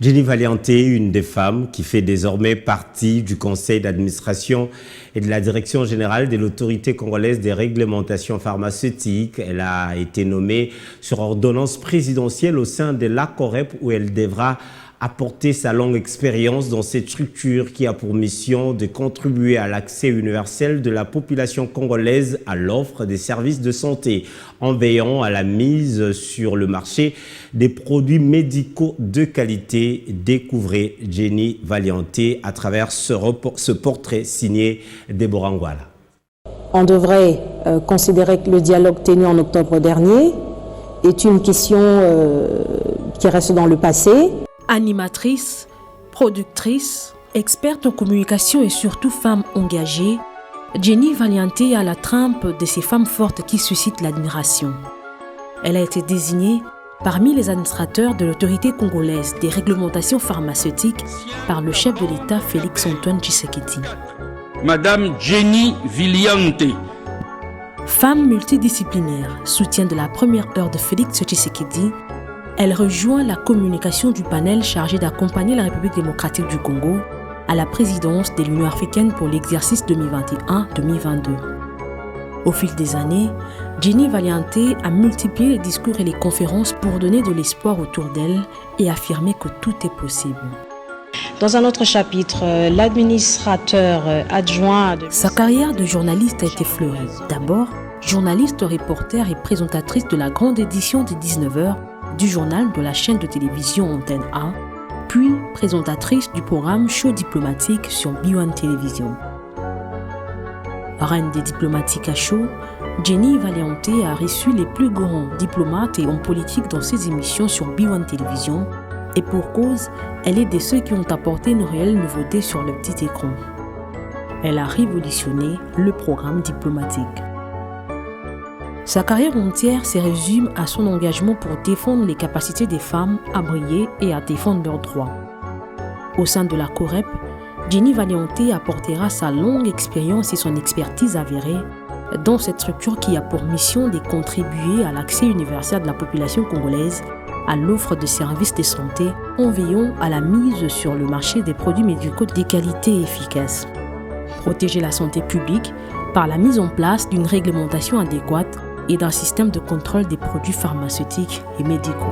Jenny Valiante, une des femmes qui fait désormais partie du conseil d'administration et de la direction générale de l'autorité congolaise des réglementations pharmaceutiques. Elle a été nommée sur ordonnance présidentielle au sein de l'ACOREP où elle devra apporter sa longue expérience dans cette structure qui a pour mission de contribuer à l'accès universel de la population congolaise à l'offre des services de santé en veillant à la mise sur le marché des produits médicaux de qualité. Découvrez Jenny Valiante à travers ce portrait signé Déborah Ngwala. On devrait considérer que le dialogue tenu en octobre dernier est une question qui reste dans le passé. Animatrice, productrice, experte en communication et surtout femme engagée, Jenny Valiante a la trempe de ces femmes fortes qui suscitent l'admiration. Elle a été désignée parmi les administrateurs de l'autorité congolaise des réglementations pharmaceutiques par le chef de l'État Félix-Antoine Tshisekedi. Madame Jenny Valiante. Femme multidisciplinaire, soutien de la première heure de Félix Tshisekedi, elle rejoint la communication du panel chargé d'accompagner la République démocratique du Congo à la présidence de l'Union africaine pour l'exercice 2021-2022. Au fil des années, Jenny Valiante a multiplié les discours et les conférences pour donner de l'espoir autour d'elle et affirmer que tout est possible. Dans un autre chapitre, l'administrateur adjoint... Sa carrière de journaliste a été fleurie. D'abord, journaliste, reporter et présentatrice de la grande édition des 19h du journal de la chaîne de télévision Antenne A, puis présentatrice du programme Show diplomatique sur B1 Télévision. Reine des diplomatiques à chaud, Jenny Valiante a reçu les plus grands diplomates et hommes politiques dans ses émissions sur B1 Télévision, et pour cause, elle est de ceux qui ont apporté une réelle nouveauté sur le petit écran. Elle a révolutionné le programme diplomatique. Sa carrière entière se résume à son engagement pour défendre les capacités des femmes à briller et à défendre leurs droits. Au sein de la COREP, Jenny Valiante apportera sa longue expérience et son expertise avérée dans cette structure qui a pour mission de contribuer à l'accès universel de la population congolaise à l'offre de services de santé en veillant à la mise sur le marché des produits médicaux de qualité et efficaces. Protéger la santé publique par la mise en place d'une réglementation adéquate et d'un système de contrôle des produits pharmaceutiques et médicaux.